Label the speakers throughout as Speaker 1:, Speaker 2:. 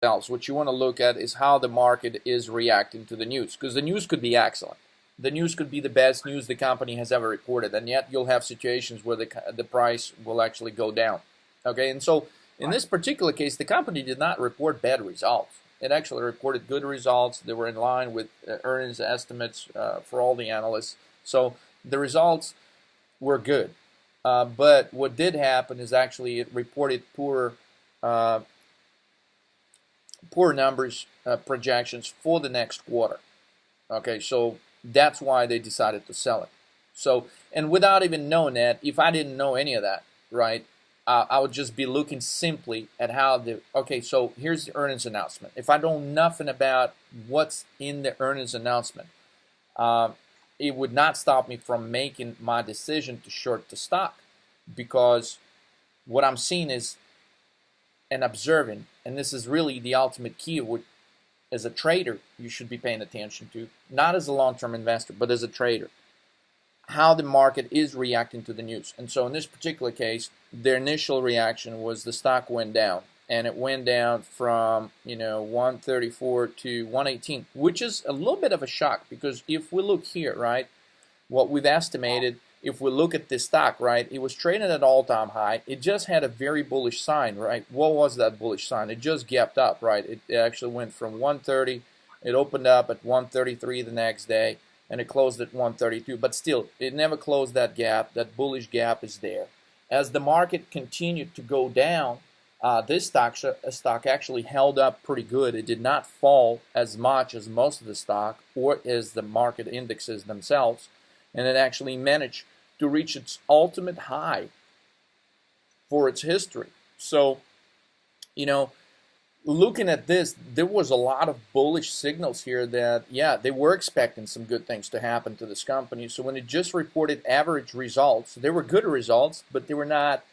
Speaker 1: else. What you want to look at is how the market is reacting to the news, because the news could be excellent. The news could be the best news the company has ever reported, and yet you'll have situations where the price will actually go down. Okay, and so in this particular case, the company did not report bad results. It actually reported good results. They were in line with earnings estimates for all the analysts. So the results were good. But what did happen is actually it reported poor numbers, projections for the next quarter. Okay, so that's why they decided to sell it. So, and without even knowing that, if I didn't know any of that, right, I would just be looking simply at how okay, so here's the earnings announcement. If I know nothing about what's in the earnings announcement, it would not stop me from making my decision to short the stock, because what I'm seeing is and observing, and this is really the ultimate key of what, as a trader, you should be paying attention to, not as a long-term investor, but as a trader, how the market is reacting to the news. And so in this particular case, their initial reaction was the stock went down, and it went down from 134 to 118, which is a little bit of a shock, because if we look here, right, what we've estimated, if we look at this stock, right, it was trading at all-time high. It just had a very bullish sign, right? What was that bullish sign? It just gapped up, right? It actually went from 130. It opened up at 133 the next day, and it closed at 132. But still, it never closed that gap. That bullish gap is there. As the market continued to go down, this stock actually held up pretty good. It did not fall as much as most of the stock or as the market indexes themselves, and it actually managed to reach its ultimate high for its history. So, looking at this, there was a lot of bullish signals here that, yeah, they were expecting some good things to happen to this company. So when it just reported average results, they were good results, but they were not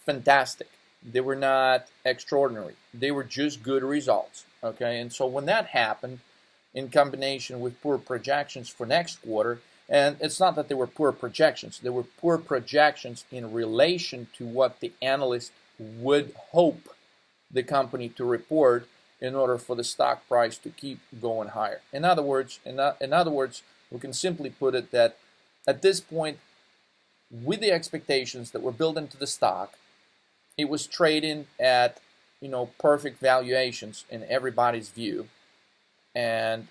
Speaker 1: fantastic. They were not extraordinary. They were just good results, okay? And so when that happened, in combination with poor projections for next quarter, and it's not that they were poor projections. They were poor projections in relation to what the analyst would hope the company to report in order for the stock price to keep going higher. In other words, we can simply put it that at this point, with the expectations that were built into the stock, it was trading at perfect valuations in everybody's view, and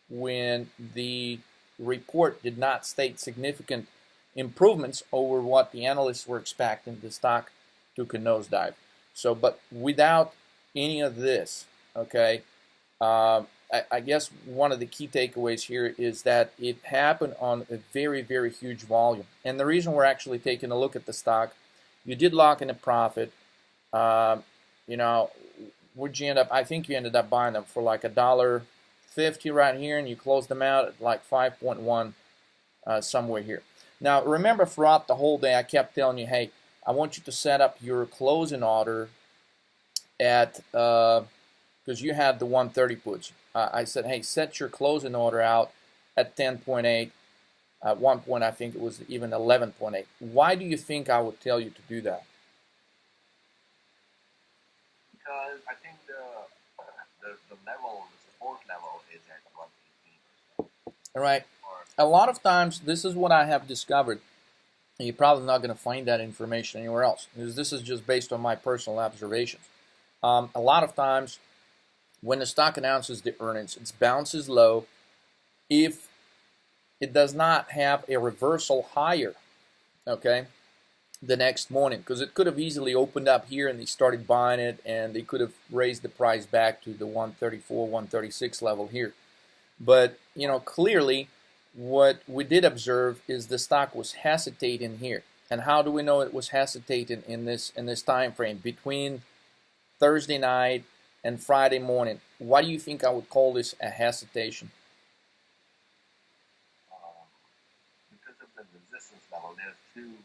Speaker 1: when the report did not state significant improvements over what the analysts were expecting, the stock took a nosedive. So, but without any of this, okay, I guess one of the key takeaways here is that it happened on a very, very huge volume. And the reason we're actually taking a look at the stock, you did lock in a profit. Would you end up? I think you ended up buying them for like $1.50 right here, and you closed them out at like 5.1 somewhere here. Now, remember, throughout the whole day, I kept telling you, hey, I want you to set up your closing order at, because you had the 130 puts. I said, hey, set your closing order out at 10.8. At one point, I think it was even 11.8. Why do you think I would tell you to do that?
Speaker 2: Because I think the level, the support level is at 118.
Speaker 1: All right. A lot of times, this is what I have discovered. And you're probably not going to find that information anywhere else, because this is just based on my personal observations. A lot of times, when the stock announces the earnings, it bounces low if it does not have a reversal higher, okay, the next morning, because it could have easily opened up here and they started buying it, and they could have raised the price back to the 134, 136 level here. But, clearly, what we did observe is the stock was hesitating here. And how do we know it was hesitating in this time frame between Thursday night and Friday morning? Why do you think I would call this a hesitation?
Speaker 2: Because of the resistance level, there's two.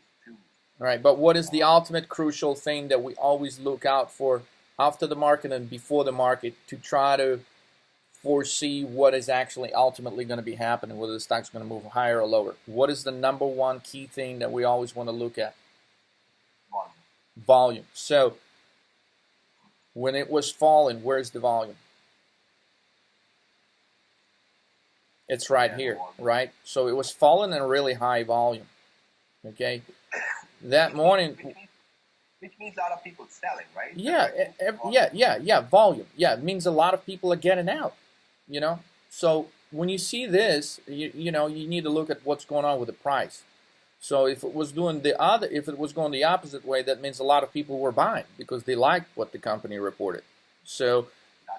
Speaker 1: All right, but what is the ultimate crucial thing that we always look out for after the market and before the market to try to foresee what is actually ultimately going to be happening, whether the stock's going to move higher or lower? What is the number one key thing that we always want to look at?
Speaker 2: Volume.
Speaker 1: Volume. So When it was falling, where's the volume? It's right here, right? So it was falling in a really high volume. Okay, that morning.
Speaker 2: Which means a lot of people selling, right?
Speaker 1: Yeah, volume. Yeah, it means a lot of people are getting out. You know, so when you see this, you know, you need to look at what's going on with the price. So if it was going the opposite way, that means a lot of people were buying because they liked what the company reported. So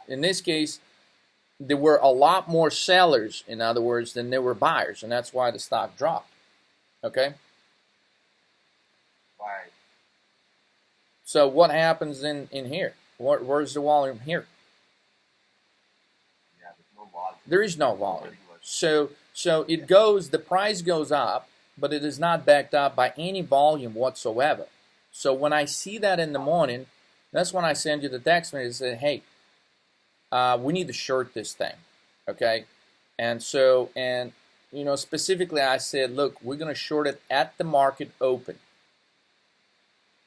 Speaker 1: in this case, there were a lot more sellers, in other words, than there were buyers, and that's why the stock dropped. Okay?
Speaker 2: Right.
Speaker 1: So what happens in here? Where's the volume here?
Speaker 2: Yeah, there's no volume.
Speaker 1: There is no volume. So it goes, the price goes up, but it is not backed up by any volume whatsoever. So when I see that in the morning, that's when I send you the text message and say, hey, we need to short this thing, okay? And so, you know, specifically I said, look, we're going to short it at the market open.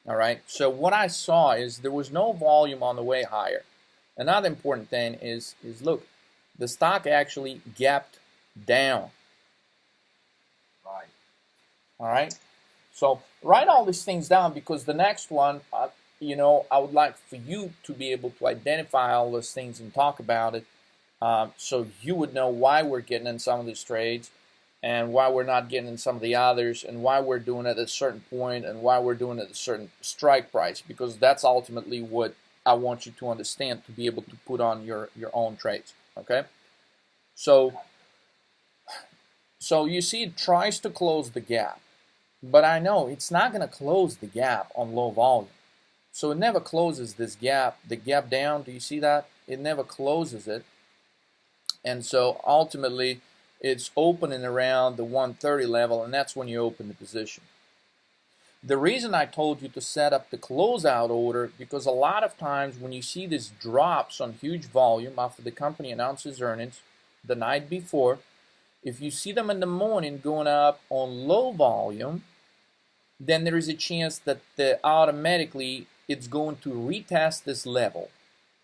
Speaker 1: All right, so what I saw is there was no volume on the way higher. Another important thing is look, the stock actually gapped down.
Speaker 2: Right.
Speaker 1: All right, so write all these things down because the next one, you know, I would like for you to be able to identify all those things and talk about it, so you would know why we're getting in some of these trades and why we're not getting in some of the others and why we're doing it at a certain point and why we're doing it at a certain strike price, because that's ultimately what I want you to understand to be able to put on your own trades, okay? So you see it tries to close the gap, but I know it's not going to close the gap on low volume. So it never closes this gap, the gap down, do you see that? It never closes it. And so ultimately, it's opening around the 130 level, and that's when you open the position. The reason I told you to set up the closeout order, because a lot of times when you see these drops on huge volume after the company announces earnings the night before, if you see them in the morning going up on low volume, then there is a chance that automatically it's going to retest this level.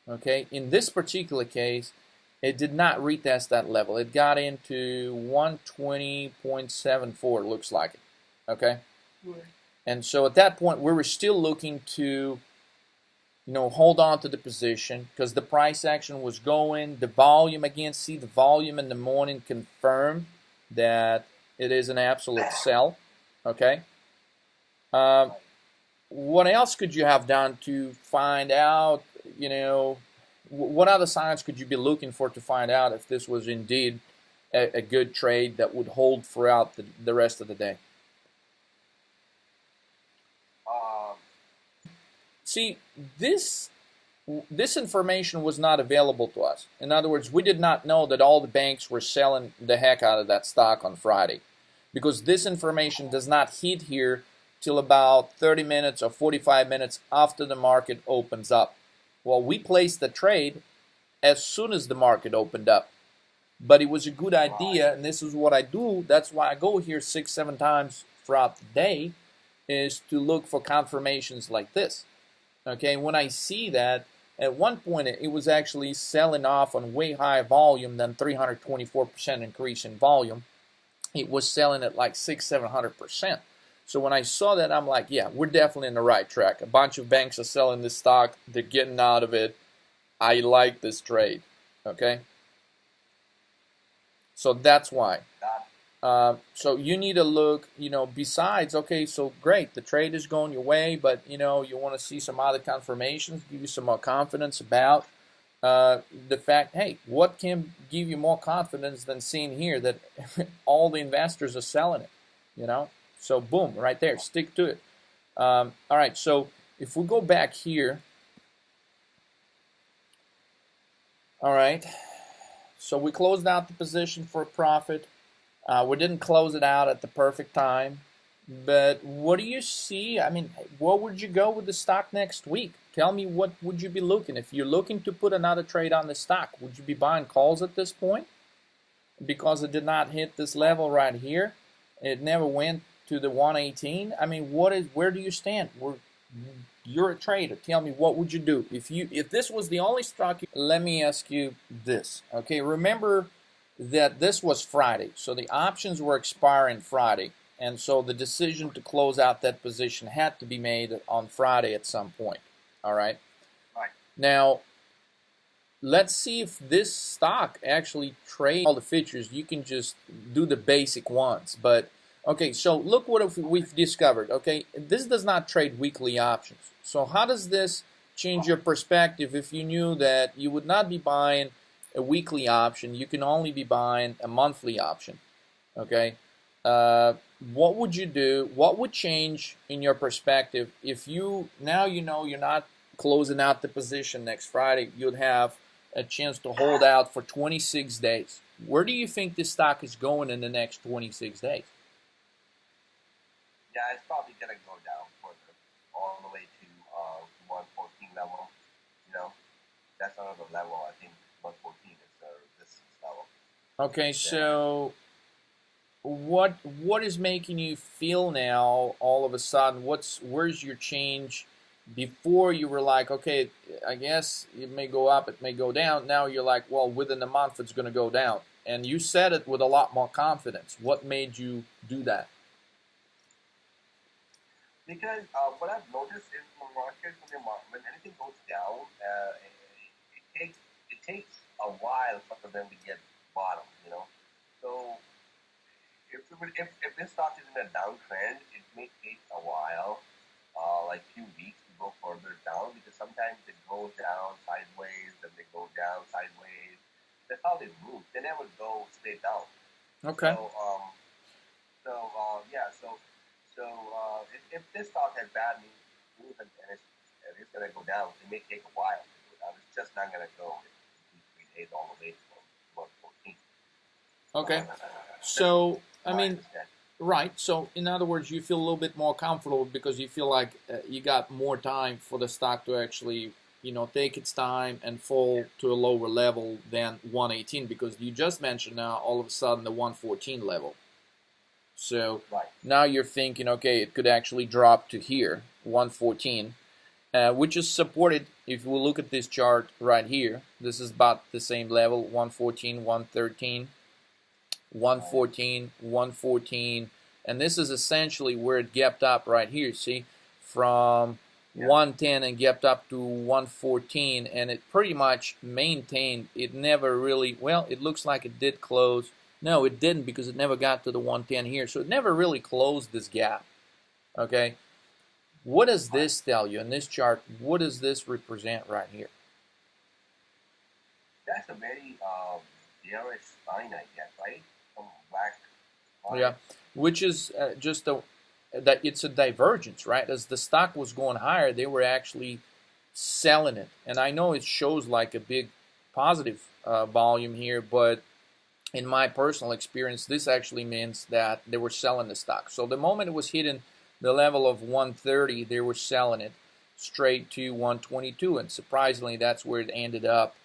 Speaker 1: Okay, in this particular case, it did not retest that level. It got into 120.74, looks like it. Okay?
Speaker 2: Right.
Speaker 1: And so at that point, we were still looking to, you know, hold on to the position because the price action was going. The volume, again, see the volume in the morning confirmed that it is an absolute sell. Okay? What else could you have done to find out, you know, what other signs could you be looking for to find out if this was indeed a good trade that would hold throughout the rest of the day? See, this information was not available to us. In other words, we did not know that all the banks were selling the heck out of that stock on Friday, because this information does not hit here till about 30 minutes or 45 minutes after the market opens up. Well, we placed the trade as soon as the market opened up. But it was a good idea, and this is what I do. That's why I go here 6-7 times throughout the day, is to look for confirmations like this. Okay, when I see that, at one point it was actually selling off on way higher volume than 324% increase in volume. It was selling at like 600-700%. So when I saw that, I'm like, yeah, we're definitely in the right track. A bunch of banks are selling this stock. They're getting out of it. I like this trade. Okay? So that's why. So you need to look, you know, besides, okay, so great, the trade is going your way, but, you know, you want to see some other confirmations, give you some more confidence about the fact, hey, what can give you more confidence than seeing here that all the investors are selling it, you know? So boom, right there, stick to it. All right, so if we go back here, all right, so we closed out the position for a profit. We didn't close it out at the perfect time, but what do you see? I mean, where would you go with the stock next week? Tell me, what would you be looking? If you're looking to put another trade on the stock, would you be buying calls at this point? Because it did not hit this level right here. It never went to the 118. I mean, where do you stand? You're a trader. Tell me, what would you do if this was the only stock? Let me ask you this. Okay, remember that this was Friday, so the options were expiring Friday, and so the decision to close out that position had to be made on Friday at some point. All right.
Speaker 2: Right.
Speaker 1: Now, let's see if this stock actually trades all the features. You can just do the basic ones, but okay, so look what we've discovered. Okay, this does not trade weekly options. So how does this change your perspective if you knew that you would not be buying a weekly option, you can only be buying a monthly option? Okay, what would you do? What would change in your perspective if you now you know you're not closing out the position next Friday? You'd have a chance to hold out for 26 days. Where do you think this stock is going in the next 26 days?
Speaker 2: Yeah, it's probably gonna go down further, all the way to 114 level. You know, that's another level. I think 114 is the resistance level.
Speaker 1: Okay, so what is making you feel now all of a sudden? Where's your change? Before you were like, okay, I guess it may go up, it may go down. Now you're like, well, within a month it's going to go down, and you said it with a lot more confidence. What made you do that?
Speaker 2: Because what I've noticed in the market, when anything goes down, it takes a while for them to get bottom. You know, so if this stock is in a downtrend, it may take a while, like few weeks to go further down, because sometimes it goes down sideways, then they go down sideways. That's how they move. They never go straight down.
Speaker 1: Okay.
Speaker 2: If this stock has bad news and it's going to go down, it may take a while to go down. It's just not going to go in 2-3 days all the way to 114.
Speaker 1: Okay. So, I mean, right. So, in other words, you feel a little bit more comfortable because you feel like you got more time for the stock to actually, take its time and fall to a lower level than 118, because you just mentioned now all of a sudden the 114 level. So now you're thinking, okay, it could actually drop to here, 114, which is supported. If we look at this chart right here, this is about the same level, 114, 113, 114, 114, and this is essentially where it gapped up right here, see, from 110 and gapped up to 114, and it pretty much maintained. It never really, well, it looks like it did close. No, it didn't, because it never got to the 110 here. So it never really closed this gap. Okay? What does this tell you in this chart? What does this represent right here?
Speaker 2: That's a very bearish sign, I guess, right? Some black line.
Speaker 1: Yeah, which is just that it's a divergence, right? As the stock was going higher, they were actually selling it. And I know it shows like a big positive volume here, but in my personal experience, this actually means that they were selling the stock. So the moment it was hitting the level of 130, they were selling it straight to 122. And surprisingly, that's where it ended up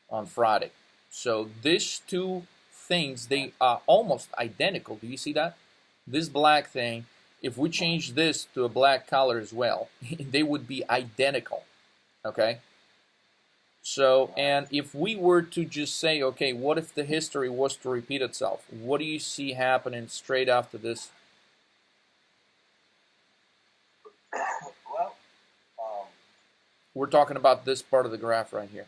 Speaker 1: on Friday. So these two things, they are almost identical. Do you see that? This black thing, if we change this to a black color as well, they would be identical. Okay? So, and if we were to just say, okay, what if the history was to repeat itself? What do you see happening straight after this?
Speaker 2: Well,
Speaker 1: we're talking about this part of the graph right here.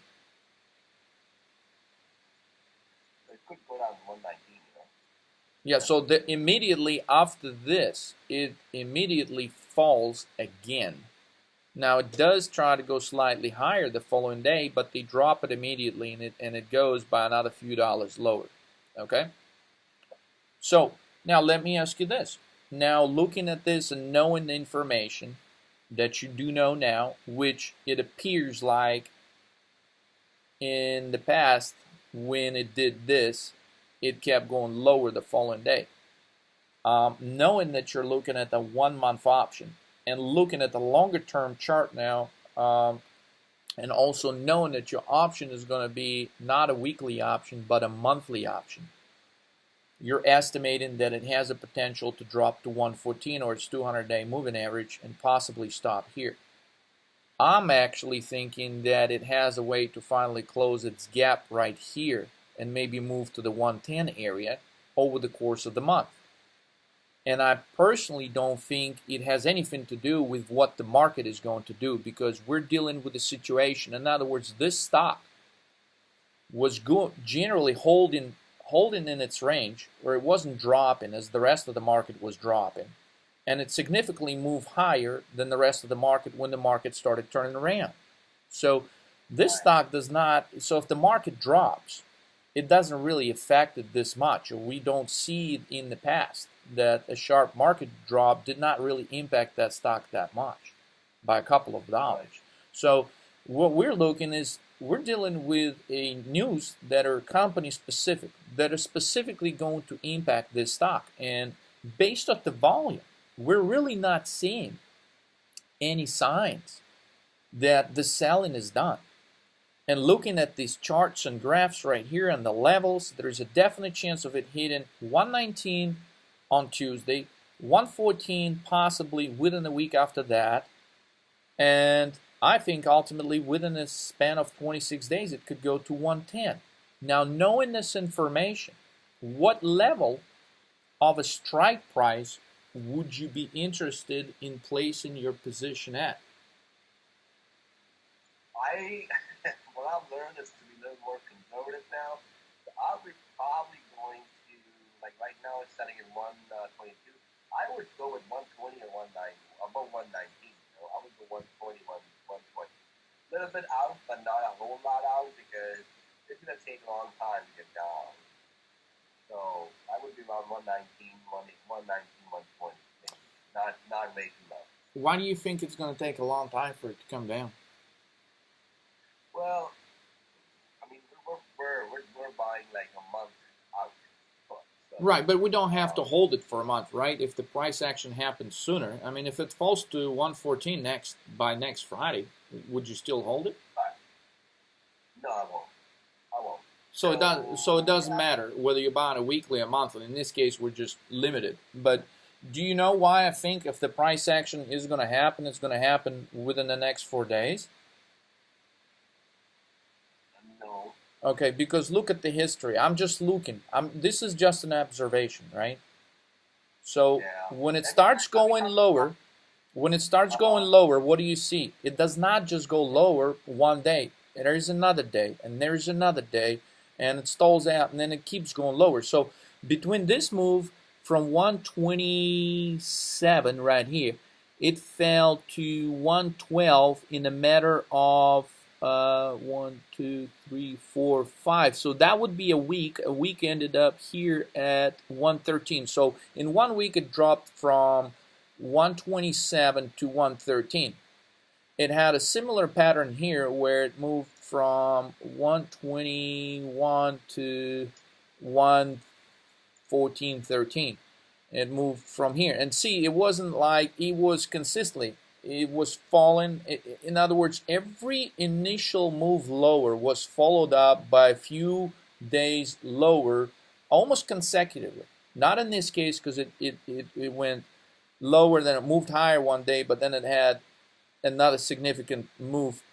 Speaker 2: It could go down to 119,
Speaker 1: Yeah, so immediately after this, it immediately falls again. Now, it does try to go slightly higher the following day, but they drop it immediately, and it goes by another few dollars lower. Okay? So, now let me ask you this. Now, looking at this and knowing the information that you do know now, which it appears like in the past, when it did this, it kept going lower the following day. Knowing that you're looking at the 1 month option, and looking at the longer term chart now, and also knowing that your option is going to be not a weekly option but a monthly option, you're estimating that it has a potential to drop to 114 or its 200-day moving average and possibly stop here. I'm actually thinking that it has a way to finally close its gap right here and maybe move to the 110 area over the course of the month. And I personally don't think it has anything to do with what the market is going to do, because we're dealing with a situation. In other words, this stock was generally holding in its range, where it wasn't dropping as the rest of the market was dropping. And it significantly moved higher than the rest of the market when the market started turning around. So this stock does not, so if the market drops, it doesn't really affect it this much. We don't see it in the past that a sharp market drop did not really impact that stock that much by a couple of dollars. So what we're looking is, we're dealing with a news that are company specific, that are specifically going to impact this stock. And based on the volume, we're really not seeing any signs that the selling is done. And looking at these charts and graphs right here and the levels, there's a definite chance of it hitting 119 on Tuesday, 114 possibly within a week after that, and I think ultimately within a span of 26 days it could go to 110. Now, knowing this information, what level of a strike price would you be interested in placing your position at?
Speaker 2: What I've learned is to be a little more conservative now. So I'll be probably going to, like right now it's setting at 122. I would go with 120 or 190, above 119. I would go 120, 120. A little bit out, but not a whole lot out, because it's going to take a long time to get down. So I would be around 119, 120, maybe. Not way too low.
Speaker 1: Why do you think it's going to take a long time for it to come down?
Speaker 2: Well, I mean, we're buying like a month out. So,
Speaker 1: right, but we don't have to hold it for a month, right? If the price action happens sooner, I mean, if it falls to 114 by next Friday, would you still hold it?
Speaker 2: No, I won't.
Speaker 1: So it doesn't matter whether you're buying a weekly or monthly. In this case, we're just limited. But do you know why I think if the price action is going to happen, it's going to happen within the next 4 days?
Speaker 2: No.
Speaker 1: Okay, because look at the history. I'm just looking. This is just an observation, right? So when it starts going lower, what do you see? It does not just go lower one day. There's another day, and there's another day, and it stalls out, and then it keeps going lower. So between this move from 127 right here, it fell to 112 in a matter of 1, 2, 3, 4, 5. So that would be a week. A week ended up here at 113. So in 1 week, it dropped from 127 to 113. It had a similar pattern here where it moved from 121 to 114, 13. It moved from here. And see, it wasn't like it was consistently. It was falling. In other words, every initial move lower was followed up by a few days lower, almost consecutively. Not in this case, because it went lower, then it moved higher one day, but then it had another significant move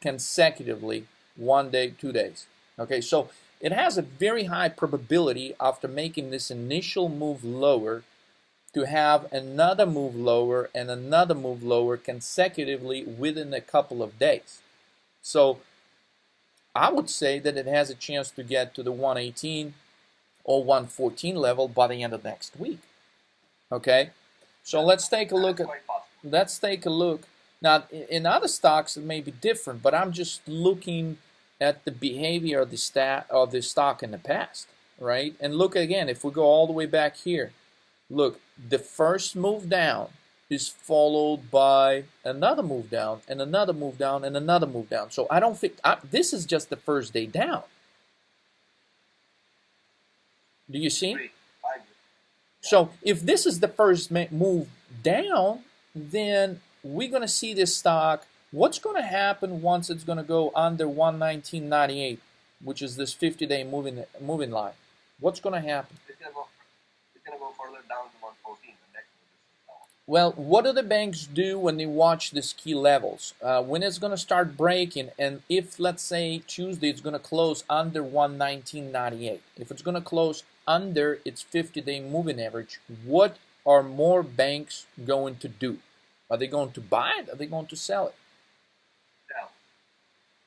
Speaker 1: consecutively 1 day, 2 days. Okay, so it has a very high probability after making this initial move lower to have another move lower and another move lower consecutively within a couple of days. So I would say that it has a chance to get to the 118 or 114 level by the end of next week. Okay, so let's take a look at. Let's take a look. Now, in other stocks, it may be different, but I'm just looking at the behavior of the stock in the past, right? And look again, if we go all the way back here, look, the first move down is followed by another move down and another move down and another move down. So I don't think this is just the first day down. Do you see? So if this is the first move down, then we're going to see this stock. What's going to happen once it's going to go under 119.98, which is this 50-day moving line? What's going to happen?
Speaker 2: It's going to go further down to 114. The next move is down.
Speaker 1: Well, what do the banks do when they watch these key levels? When it's going to start breaking, and if, let's say, Tuesday it's going to close under 119.98, if it's going to close under its 50-day moving average, what are more banks going to do? Are they going to buy it? Are they going to sell it?
Speaker 2: Sell.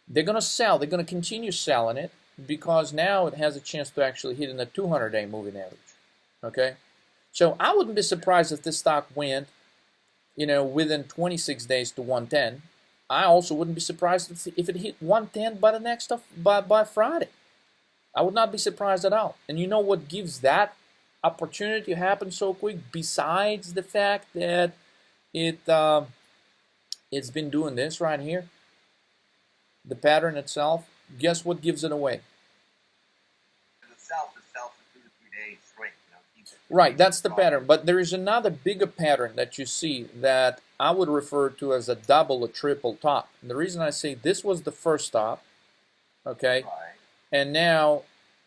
Speaker 1: They're going to sell. They're going to continue selling it because now it has a chance to actually hit in the 200-day moving average. Okay? So I wouldn't be surprised if this stock went, within 26 days to 110. I also wouldn't be surprised if it hit 110 by the next by Friday. I would not be surprised at all. And you know what gives that opportunity to happen so quick? Besides the fact that it's been doing this right here, the pattern itself. Guess what gives it away?
Speaker 2: The sell for 2 to 3 days straight.
Speaker 1: Right, that's the pattern. But there is another bigger pattern that you see that I would refer to as a double or triple top. And the reason I say this was the first top, okay,
Speaker 2: Right.
Speaker 1: and now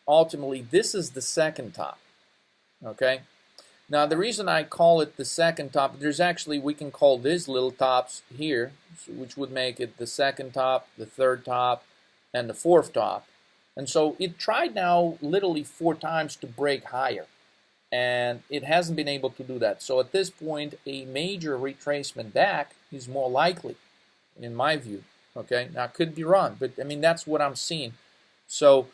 Speaker 1: ultimately this is the second top, okay. Now the reason I call it the second top, there's actually, we can call these little tops here, which would make it the second top, the third top, and the fourth top. And so it tried now literally 4 times to break higher, and it hasn't been able to do that. So at this point, a major retracement back is more likely, in my view. Okay, now I could be wrong, but I mean that's what I'm seeing. So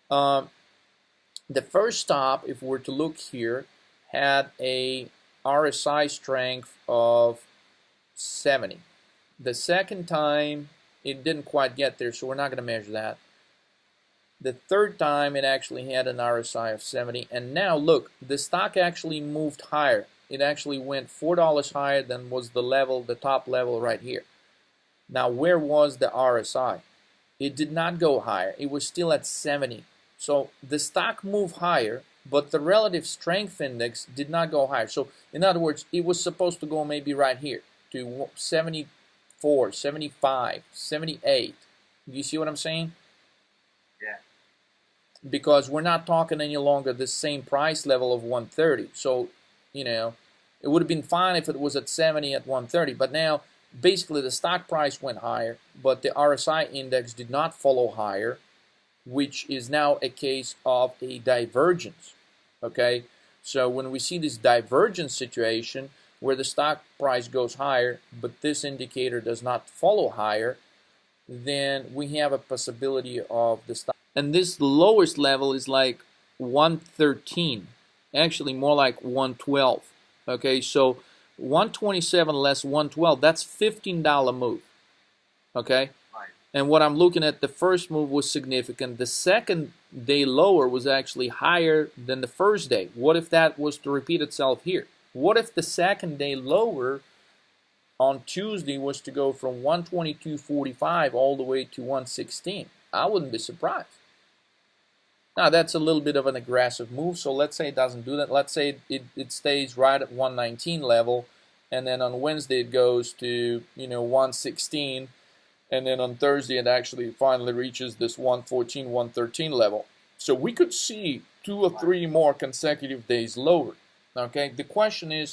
Speaker 1: the first stop, if we're to look here, had a RSI strength of 70. The second time, it didn't quite get there, so we're not going to measure that. The third time, it actually had an RSI of 70. And now, look, the stock actually moved higher. It actually went $4 higher than was the top level right here. Now, where was the RSI? It did not go higher. It was still at 70. So the stock moved higher, but the relative strength index did not go higher. So, in other words, it was supposed to go maybe right here to 74, 75, 78. Do you see what I'm saying?
Speaker 2: Yeah.
Speaker 1: Because we're not talking any longer the same price level of 130. So, it would have been fine if it was at 70 at 130. But now, basically, the stock price went higher, but the RSI index did not follow higher, which is now a case of a divergence. Okay? So when we see this divergence situation where the stock price goes higher, but this indicator does not follow higher, then we have a possibility of the stock. And this lowest level is like 113, actually more like 112. Okay, so 127 less 112, that's $15 move. Okay,
Speaker 2: Right.
Speaker 1: and what I'm looking at, the first move was significant. The second day lower was actually higher than the first day. What if that was to repeat itself here? What if the second day lower on Tuesday was to go from 122.45 all the way to 116? I wouldn't be surprised. Now, that's a little bit of an aggressive move, so let's say it doesn't do that. Let's say it stays right at 119 level, and then on Wednesday it goes to 116, and then on Thursday it actually finally reaches this 114, 113 level. So we could see 2 or 3 more consecutive days lower. Okay, the question is,